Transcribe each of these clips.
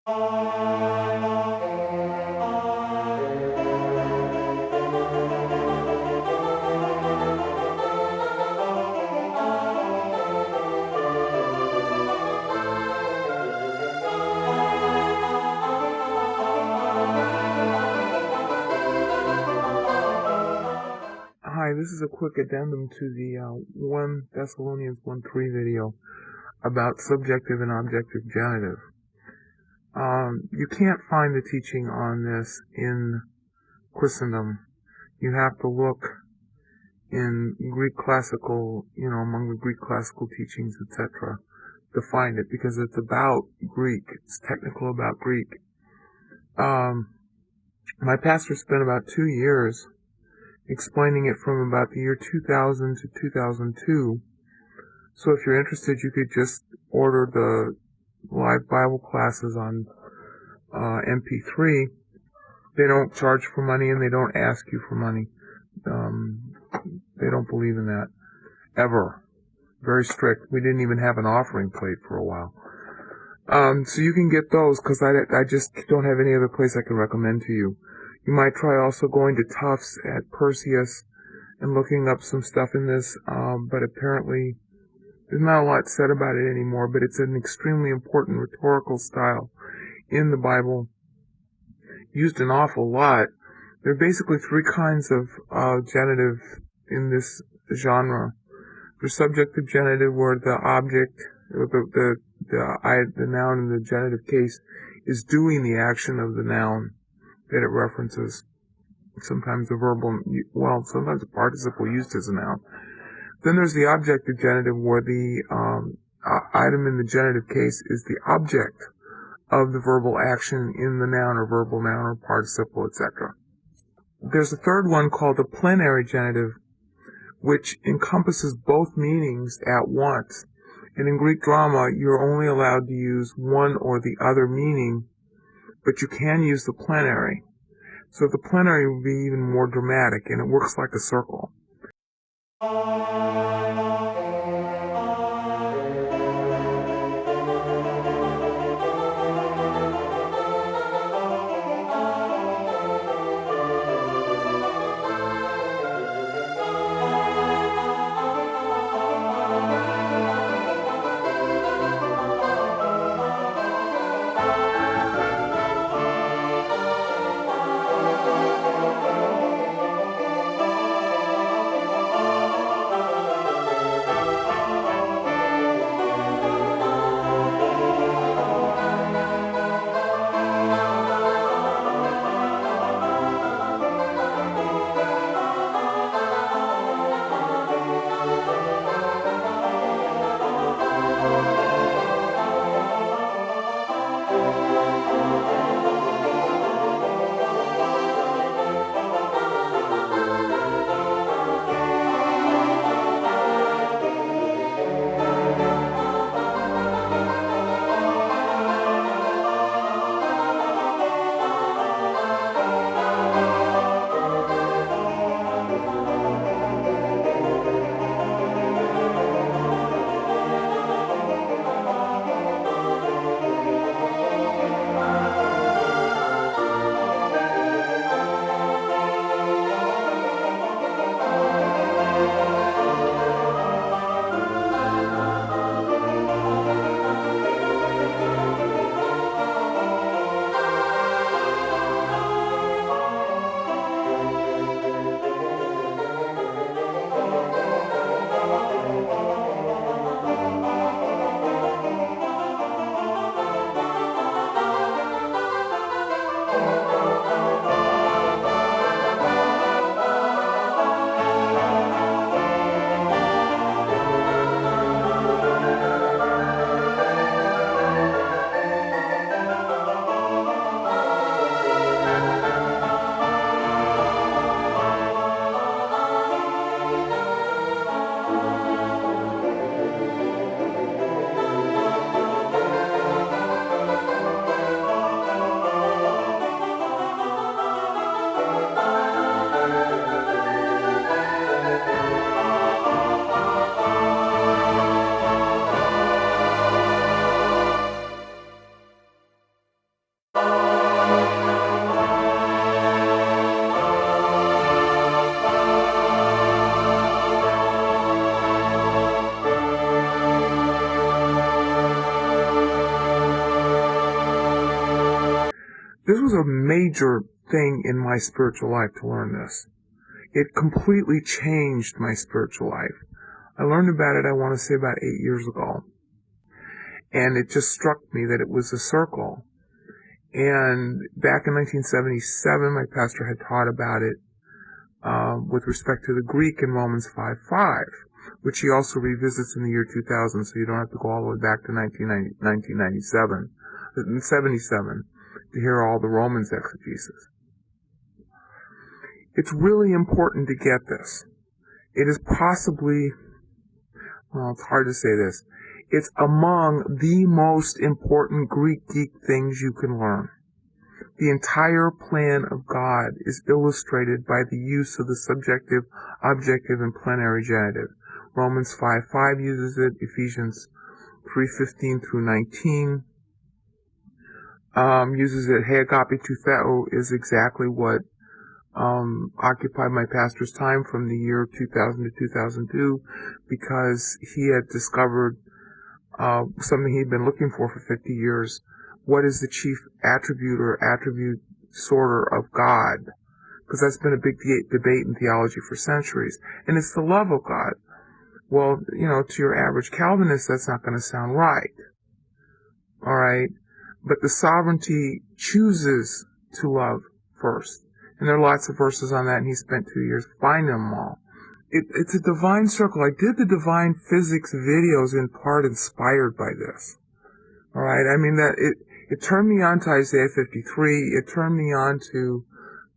Hi, this is a quick addendum to the 1 Thessalonians 1:3 video about subjective and objective genitive. You can't find the teaching on this in Christendom. You have to look in Greek classical, among the Greek classical teachings, etc., to find it, because it's about Greek. It's technical about Greek. My pastor spent about 2 years explaining it from about the year 2000 to 2002. So if you're interested, you could just order the live Bible classes on MP3. They don't charge for money and they don't ask you for money. They don't believe in that, ever. Very strict. We didn't even have an offering plate for a while. So you can get those, because I just don't have any other place I can recommend to you. You might try also going to Tufts at Perseus and looking up some stuff in this, but apparently there's not a lot said about it anymore, but it's an extremely important rhetorical style in the Bible, used an awful lot. There are basically 3 kinds of genitive in this genre. There's subjective genitive, where the object, or the noun in the genitive case, is doing the action of the noun that it references. Sometimes a verbal, sometimes a participle used as a noun. Then there's the objective genitive, where the item in the genitive case is the object of the verbal action in the noun or verbal noun or participle, etc. There's a third one called the Plenary Genitive, which encompasses both meanings at once. And in Greek drama, you're only allowed to use one or the other meaning, but you can use the plenary. So the plenary will be even more dramatic, and it works like a circle. This was a major thing in my spiritual life to learn this. It completely changed my spiritual life. I learned about it, I want to say, about 8 years ago. And it just struck me that it was a circle. And back in 1977, my pastor had taught about it with respect to the Greek in Romans 5:5, which he also revisits in the year 2000, so you don't have to go all the way back to 1977 to hear all the Romans exegesis. It's really important to get this. It is possibly, well, it's hard to say this, it's among the most important Greek geek things you can learn. The entire plan of God is illustrated by the use of the subjective, objective, and plenary genitive. Romans 5:5 uses it, Ephesians 3:15 through 19 uses it. Hey, agape to theo is exactly what occupied my pastor's time from the year 2000 to 2002, because he had discovered something he'd been looking for 50 years. What is the chief attribute or attribute sorter of God? Because that's been a big debate in theology for centuries. And it's the love of God. Well, to your average Calvinist, that's not going to sound right. All right? But the sovereignty chooses to love first. And there are lots of verses on that, and he spent 2 years finding them all. It's a divine circle. I did the divine physics videos in part inspired by this. All right? I mean, it turned me on to Isaiah 53. It turned me on to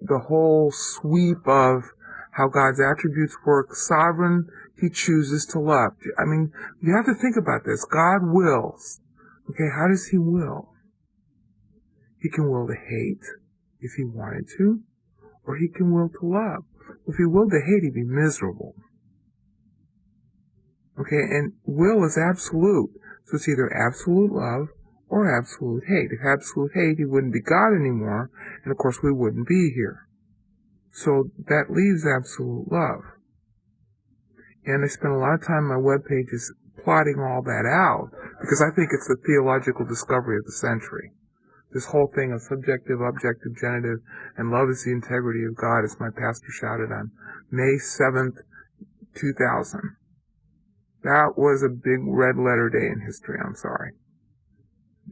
the whole sweep of how God's attributes work. Sovereign, he chooses to love. I mean, you have to think about this. God wills. Okay, how does he will? He can will to hate if he wanted to, or he can will to love. If he willed to hate, he'd be miserable. Okay, and will is absolute. So it's either absolute love or absolute hate. If absolute hate, he wouldn't be God anymore, and of course we wouldn't be here. So that leaves absolute love. And I spent a lot of time on my webpages plotting all that out, because I think it's the theological discovery of the century. This whole thing of subjective, objective, genitive, and love is the integrity of God, as my pastor shouted on May 7th, 2000. That was a big red letter day in history, I'm sorry.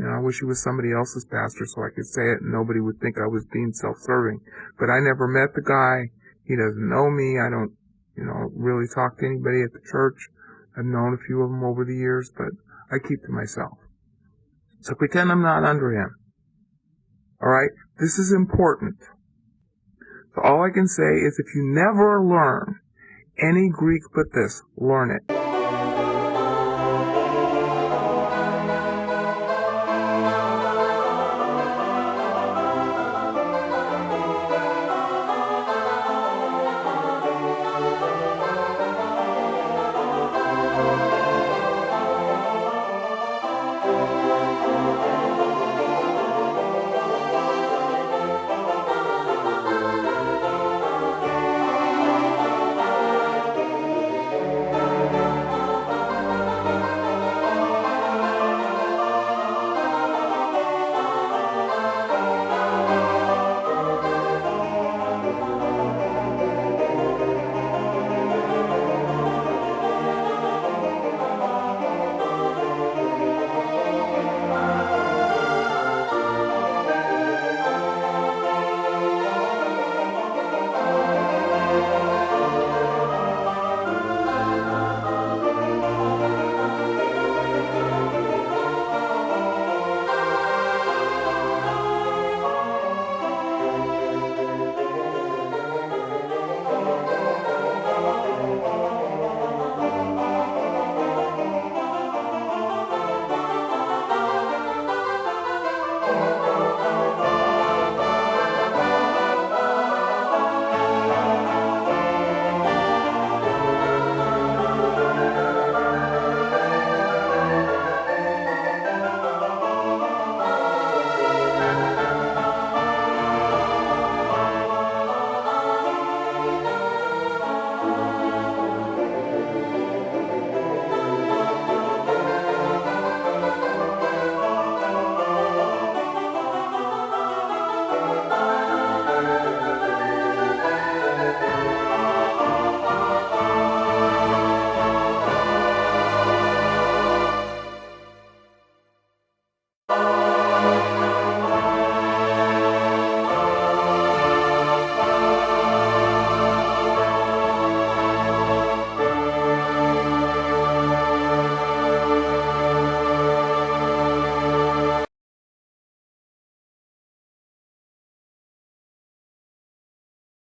I wish he was somebody else's pastor so I could say it and nobody would think I was being self-serving. But I never met the guy. He doesn't know me. I don't, really talk to anybody at the church. I've known a few of them over the years, but I keep to myself. So pretend I'm not under him. Alright? This is important. So all I can say is if you never learn any Greek but this, learn it.